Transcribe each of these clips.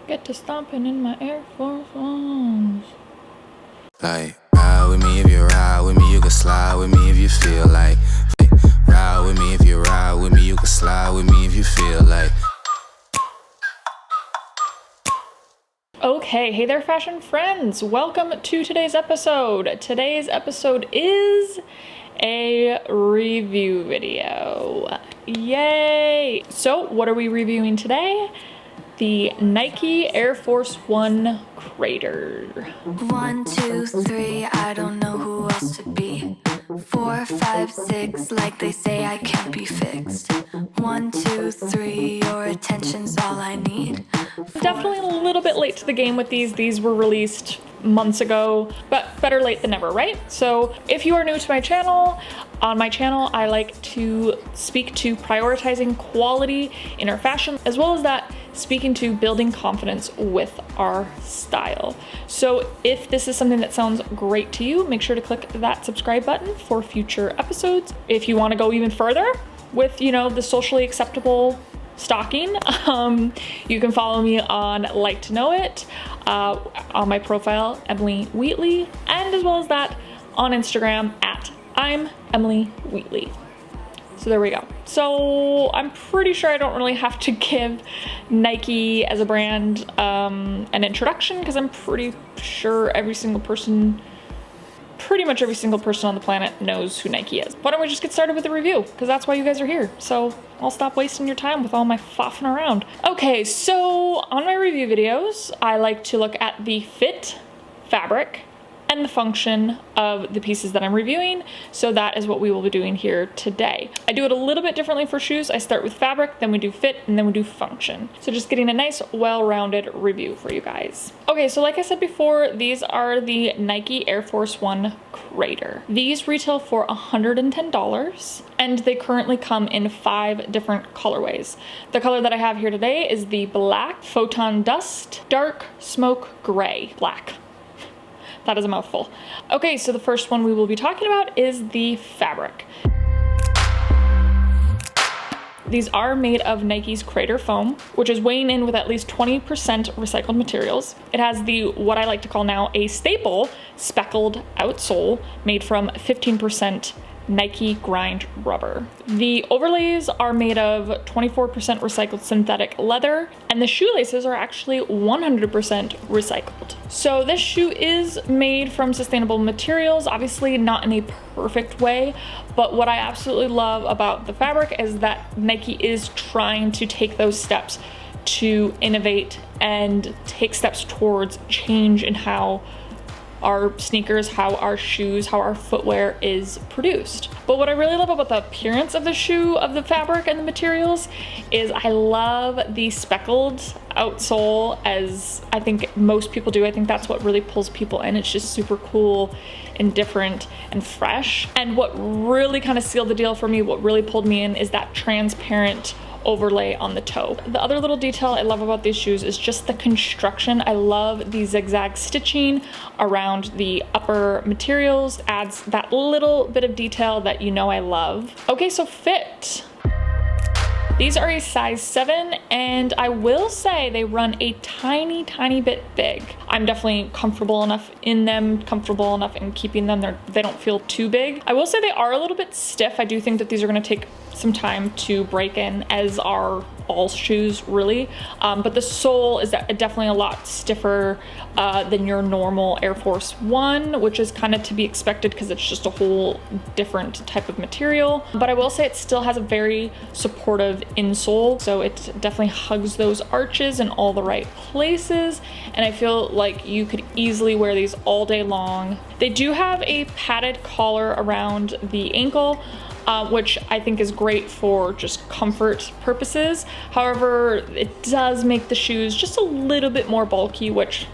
Get to stomping in my Air Force Ones. Like, ride with me if you ride with me, you can slide with me if you feel like. Ride with me if you ride with me, you can slide with me if you feel like. Okay, hey there fashion friends. Welcome to today's episode. Today's episode is a review video. Yay! So what are we reviewing today? The Nike Air Force One Crater. 1, 2, 3, I don't know who else to be. 4, 5, 6, like they say I can't be fixed. 1, 2, 3, your attention's all I need. Definitely a little bit late to the game with these. These were released months ago, but better late than never, right? So if you are new to my channel, on my channel I like to speak to prioritizing quality in our fashion, as well as that speaking to building confidence with our style. So if this is something that sounds great to you, make sure to click that subscribe button for future episodes. If you want to go even further with, the socially acceptable stalking, you can follow me on Like to Know It, on my profile, Emily Wheatley, and as well as that on Instagram at I'm Emily Wheatley. So there we go. So I'm pretty sure I don't really have to give Nike as a brand an introduction, because I'm pretty sure pretty much every single person on the planet knows who Nike is. Why don't we just get started with the review? Because that's why you guys are here. So I'll stop wasting your time with all my faffing around. Okay, so on my review videos, I like to look at the fit, fabric, and the function of the pieces that I'm reviewing. So that is what we will be doing here today. I do it a little bit differently for shoes. I start with fabric, then we do fit, and then we do function. So just getting a nice, well-rounded review for you guys. Okay, so like I said before, these are the Nike Air Force One Crater. These retail for $110, and they currently come in 5 different colorways. The color that I have here today is the black, photon dust, dark smoke gray, black. That is a mouthful. Okay, so the first one we will be talking about is the fabric. These are made of Nike's Crater foam, which is weighing in with at least 20% recycled materials. It has the, what I like to call now, a staple speckled outsole made from 15% Nike grind rubber. The overlays are made of 24% recycled synthetic leather, and the shoelaces are actually 100% recycled. So this shoe is made from sustainable materials, obviously not in a perfect way, but what I absolutely love about the fabric is that Nike is trying to take those steps to innovate and take steps towards change in how our sneakers, how our shoes, how our footwear is produced. But what I really love about the appearance of the shoe, of the fabric and the materials, is I love the speckled outsole, as I think most people do. I think that's what really pulls people in. It's just super cool and different and fresh. And what really kind of sealed the deal for me, what really pulled me in, is that transparent overlay on the toe. The other little detail I love about these shoes is just the construction. I love the zigzag stitching around the upper materials. Adds that little bit of detail that I love. Okay, so fit. These are a size 7, and I will say they run a tiny bit big. I'm definitely comfortable enough in them, comfortable enough in keeping them. They don't feel too big. I will say they are a little bit stiff. I do think that these are gonna take some time to break in, as are all shoes really. But the sole is definitely a lot stiffer than your normal Air Force One, which is kind of to be expected because it's just a whole different type of material. But I will say it still has a very supportive insole, so it definitely hugs those arches in all the right places, and I feel like you could easily wear these all day long. They do have a padded collar around the ankle, which I think is great for just comfort purposes. However, it does make the shoes just a little bit more bulky, which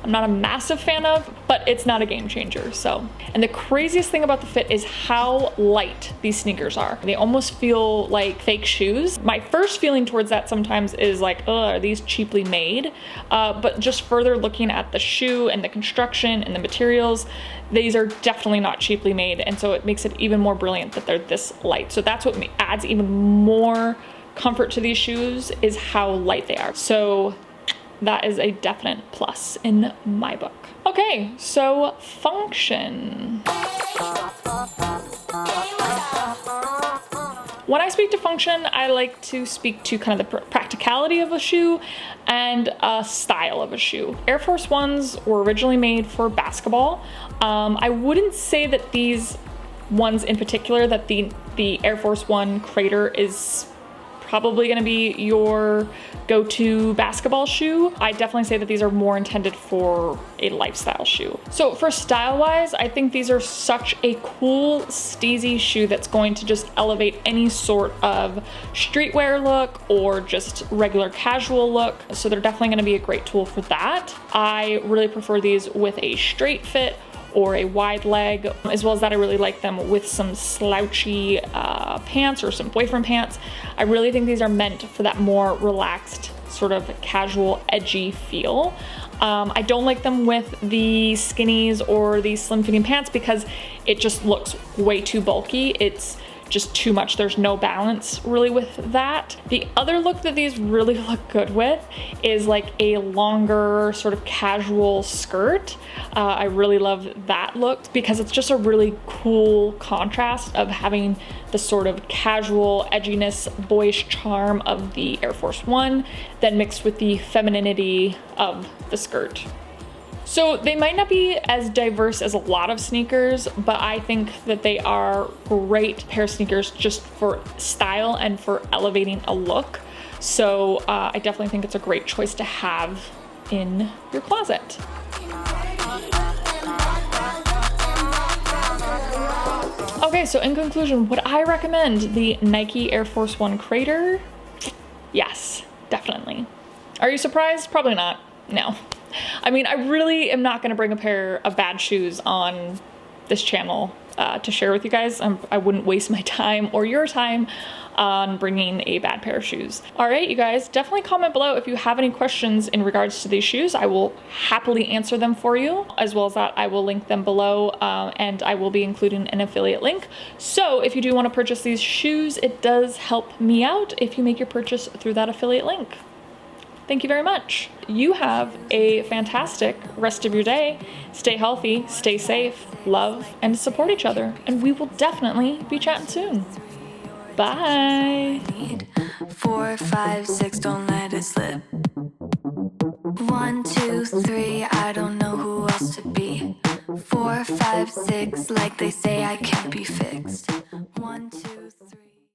I'm not a massive fan of, but it's not a game changer. So, and the craziest thing about the fit is how light these sneakers are. They almost feel like fake shoes. My first feeling towards that sometimes is like, oh, are these cheaply made? But just further looking at the shoe and the construction and the materials, these are definitely not cheaply made. And so it makes it even more brilliant that they're this light. So that's what adds even more comfort to these shoes, is how light they are. So that is a definite plus in my book. Okay, so function. When I speak to function, I like to speak to kind of the practicality of a shoe and a style of a shoe. Air Force Ones were originally made for basketball. I wouldn't say that these ones in particular, that the Air Force One Crater is probably going to be your go-to basketball shoe. I definitely say that these are more intended for a lifestyle shoe. So for style-wise, I think these are such a cool, steezy shoe that's going to just elevate any sort of streetwear look or just regular casual look. So they're definitely going to be a great tool for that. I really prefer these with a straight fit or a wide leg, as well as that I really like them with some slouchy pants or some boyfriend pants. I really think these are meant for that more relaxed, sort of casual, edgy feel. I don't like them with the skinnies or the slim fitting pants because it just looks way too bulky. It's just too much. There's no balance really with that. The other look that these really look good with is like a longer sort of casual skirt. I really love that look because it's just a really cool contrast of having the sort of casual edginess, boyish charm of the Air Force One, then mixed with the femininity of the skirt. So they might not be as diverse as a lot of sneakers, but I think that they are great pair of sneakers just for style and for elevating a look. So I definitely think it's a great choice to have in your closet. Okay, so in conclusion, would I recommend the Nike Air Force One Crater? Yes, definitely. Are you surprised? Probably not. No. I mean, I really am not going to bring a pair of bad shoes on this channel to share with you guys. I wouldn't waste my time or your time on bringing a bad pair of shoes. All right, you guys, definitely comment below if you have any questions in regards to these shoes. I will happily answer them for you, as well as that I will link them below and I will be including an affiliate link. So if you do want to purchase these shoes, it does help me out if you make your purchase through that affiliate link. Thank you very much. You have a fantastic rest of your day. Stay healthy, stay safe, love, and support each other. And we will definitely be chatting soon. Bye. 4, 5, 6, don't let it slip. 1, 2, 3, I don't know who else to be. 4, 5, 6, like they say I can't be fixed. 1, 2